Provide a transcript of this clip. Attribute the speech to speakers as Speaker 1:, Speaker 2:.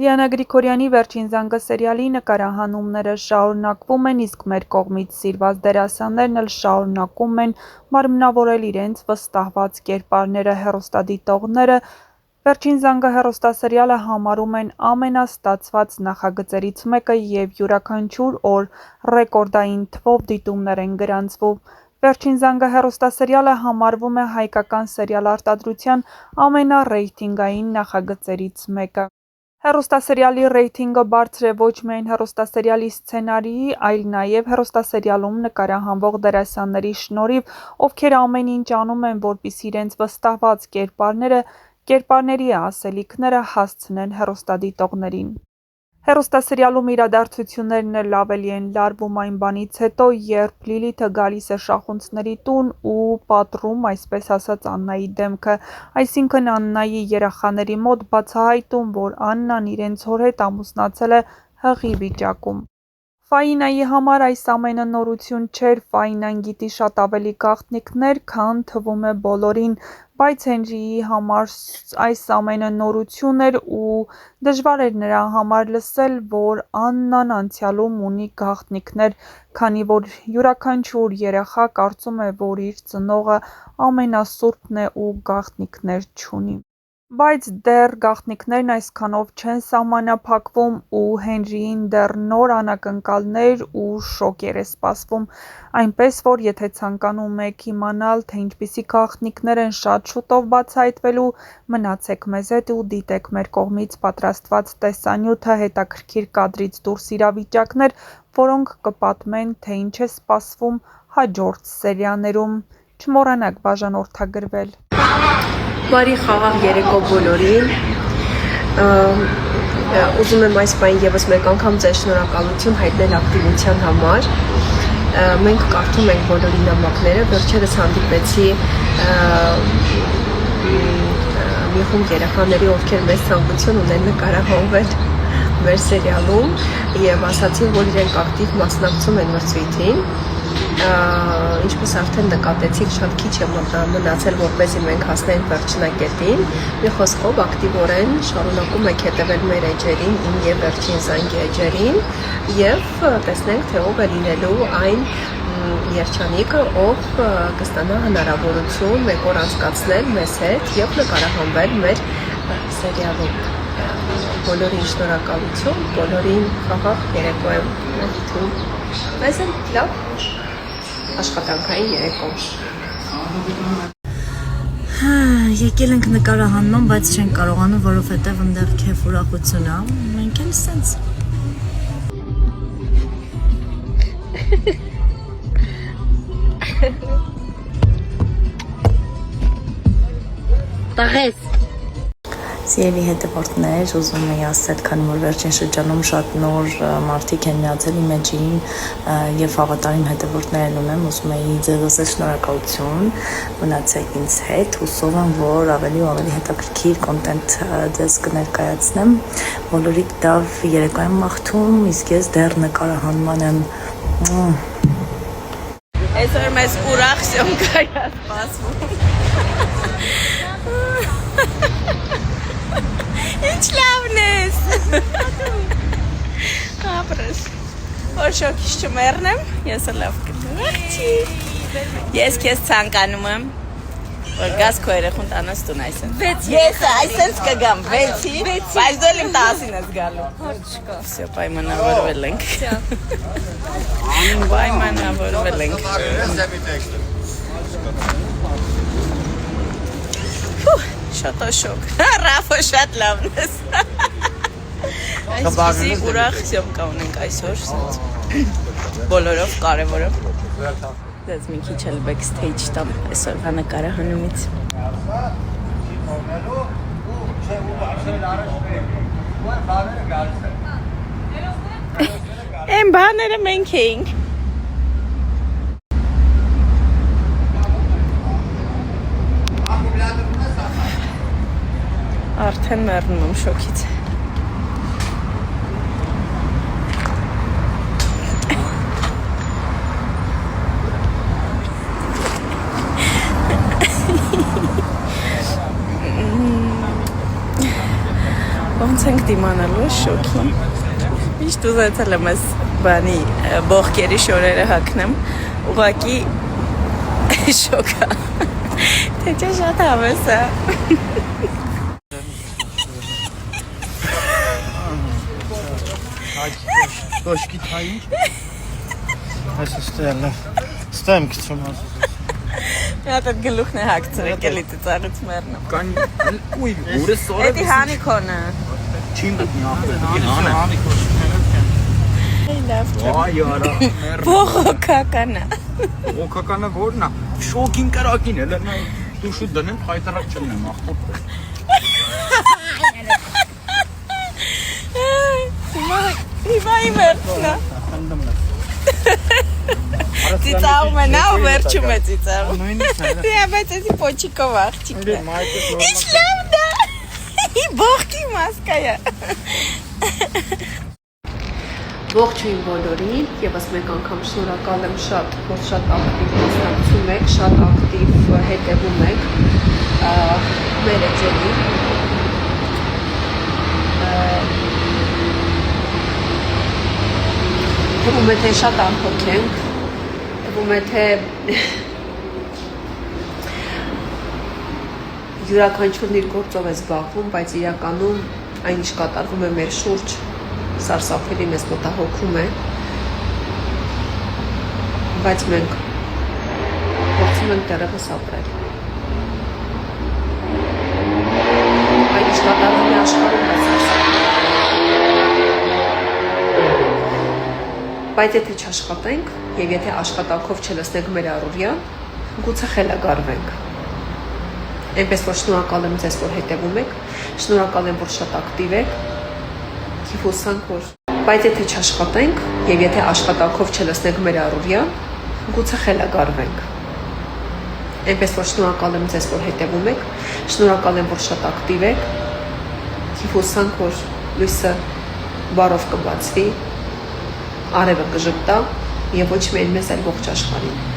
Speaker 1: Դիանա Գրիգորյանի «Վերջին զանգը» սերիալի նկարահանումները շարունակվում են, իսկ մեր կողմից սիրված դերասաններն էլ շարունակում են մարմնավորել իրենց վստահված կերպարները։ Հեռուստադիտողները «Վերջին զանգը» հեռուստասերիալը համարում են ամենաստացված նախագծերից մեկը և յուրաքանչյուր օր ռեկորդային թվով դիտումներ են գրանցվում։ «Վերջին զանգը» հեռուստասերիալը համարվում է հայկական սերիալարտադրության ամենառեյտինգային նախագծերից մեկը։ Հեռուստասերիալի ռեյտինգը բարձր է ոչ միայն հեռուստասերիալի սցենարիի, այլ նաև հեռուստասերիալում նկարահանվող դերասանների շնորհիվ, ովքեր ամեն ինչ անում են, որպեսզի իրենց վստահված կերպարների ասելիքները հասցնեն հեռուստադիտողներին։ Հեռուստասերիալում իրադարձություններն էլ ավելի են լարվում այն բանից հետո, երբ Լիլիթը գալիս է շախունցների տուն ու պատռում, այսպես ասած, Աննայի դեմքը, այսինքն Աննայի երեխաների մոտ բացահայտում, որ Աննան իրենց հոր հետ ամուսնացել է հղի վիճակում։ Ֆաինայի համար այս ամենը նորություն չէր, Ֆաինան գիտի շատ ավելի գաղտնիքներ, քան թվում է բոլորին, բայց Հենրիի համար այս ամենը նորություն էր ու դժվար էր նրա համար լսել, որ Աննան անցյալում ունի գաղտնիքներ, քանի որ յուրաքանչյուր երեխա կարծում է, որ իր ծնողը ամենասուրբն է ու գաղտնիքներ չունի։ Բայց դեռ գաղտնիքներն այսքանով չեն սահմանափակվում ու Հենրիին դեռ նոր անակնկալներ ու շոկեր է սպասվում, այնպես որ եթե ցանկանում եք իմանալ, թե ինչպիսի գաղտնիքներ են շատ շուտով բացահայտվելու, մնացեք մեզ հետ ու դիտեք մեր կողմից պատրաստված տեսանյութը, հետաքրքիր կադրից դուրս իրավիճակներ, որոնք կպատմեն, թե ինչ է սպասվում հաջորդ սերիաներում։ Չմոռանաք բաժանորդագրվել։
Speaker 2: Բարի խաղաղ երեկո բոլորին։ Ուզում եմ այս պահին ևս մեկ անգամ ձեր շնորհակալություն հայտնել ակտիվության համար։ Մենք կարդում ենք բոլորի նամակները, վերջերս հանդիպեցի մի խումբ երեխաների, ովքեր մեծ ցանկություն ունեն նկարահանվել մեր սերիալում եւ ասացին, որ իրենք ակտիվ մասնակցում են մրցույթին։ Ինչպես արդեն նկատեցիք, շատ քիչ է մնացել, որպեսզի մենք հասնենք վերջնակետին։ Մի խոսքով ակտիվորեն շարունակում եք հետևել մեր էջերին, իմ եւ Վերջին զանգի էջերին եւ տեսնենք, թե ով է լինելու այն երջանիկը, ով կստանա հնարավորություն մեկ օր անցկացնել մեզ հետ եւ նկարահանվել մեր սերիալում։ Բոլորին շնորհակալություն, բոլորին խաղաղ երեկո եմ մաղթում։ Այսինքն լավ աշխատանքային երեկո։
Speaker 3: Եկել ենք նկարահանման, բայց չենք կարողանում, որովհետև այնտեղ քեֆ ուրախություն է։ Մենք էլ սենց։ Տղես։ Սիրելի հետևորդներ, ուզում եի ասել, քանի որ վերջին շրջանում շատ նոր մարդիկ են միացել իմ էջին եւ հավատարիմ հետևորդներ ունեմ, ուզում եի ձեզ ասել շնորհակալություն, մնացեք ինձ հետ, հուսով եմ, որ ավելի ու ավելի հետաքրքիր կոնտենտ ձեզ կներկայացնեմ, բոլորիդ լավ երեկո եմ մաղթում, իսկ ես դեռ նկարահանման եմ։
Speaker 4: Այսօր մեզ ուրախ սյոմկա է սպասվում։ Ինչ լավն ես։ Ապրես։ Որ շոքից չմեռնեմ, ես լավ կդեմ։ Ես քեզ ցանկանում եմ, որ գաս քո երեխուն տանես տուն այսպես։ Ես այսպես կգամ 6-ի, բայց դու իմ 10-ին ես գալու։ Չկա։ Всё, պայմանավորվել ենք։ Պայմանավորվել ենք։ Շատ շոկ։ Ռաֆը շատ լավն ես։ Այսպեսի ուրախ սյոմկա ունենք այսօր, բոլորով կարևորը։ Դες մի քիչ էլ backstage տամ այսօրվա նկարահանումից։ Այն բաները մենք էինք։ Արդեն մեռնում եմ շոկից։ ենք դիմանալու շոքին։ Միշտ ուզեցել եմ այս բանի բողկերի շորերը հագնեմ, ուղղակի շոկա։ Թե չէ շատ հավես է։
Speaker 5: Դոշկի թայինք։ Այս ստեմ գցում ասես։
Speaker 4: Մի հատ այդ գլուխն է հագցրել, էլի ծառից մեռնում։
Speaker 5: Կան ուй, ուրը սորը։
Speaker 4: Էդի հանիքոնը։
Speaker 5: Չին դնի ախտը։ Հանիքոնը։
Speaker 4: Լավ չէ։
Speaker 5: Այ արա։
Speaker 4: Բողոքականա։
Speaker 5: Օքականը որն է։ Շոկին կրակին էլ նա դու շուտ դնեմ հայտարակ չունեմ ախտը։
Speaker 4: Հիմա իմերնա։ Ծիծաղում է նա ու վերջում է ծիծաղում։
Speaker 5: Նույնիսկ է։
Speaker 4: Դե բայց էսի պոչիկով աղջիկն է։ Ինչ լավ դա։ Ի բողքի մասկայա։
Speaker 2: Ողջույն բոլորին, եւս մեկ անգամ շնորհակալ եմ շատ, որ շատ ակտիվ մասնակցում եք, շատ ակտիվ հետևում եք մեր էջերին։ Թվում է թե շատ անփոք ենք, թվում է թե յուրաքանչյուրն իր գործով է զբաղվում, բայց իրականում այն ինչ կատարվում է մեր շուրջ սարսափելի մեզ մտահոգում է, բայց մենք փորձում ենք դեռևս ապրել։ Այն ինչ կատարվում է աշխարհում, բայց եթե չաշխատենք եւ եթե աշխատանքով չլցնենք մեր առօրյան, գուցե խելագարվենք։ Այնպես որ շնորհակալ եմ ձեզ, որ հետևում եք, շնորհակալ եմ, որ շատ ակտիվ եք։ Հուսանք, որ բայց եթե չաշխատենք եւ եթե աշխատանքով չլցնենք մեր առօրյան, գուցե խելագարվենք։ Այնպես որ շնորհակալ եմ ձեզ, որ հետևում եք, շնորհակալ եմ, որ շատ ակտիվ եք։ Հուսանք, որ լույսը բարով կբացվի, արևը կժպտա եւ ոչ միայն մեզ, այլ ողջ աշխարհին։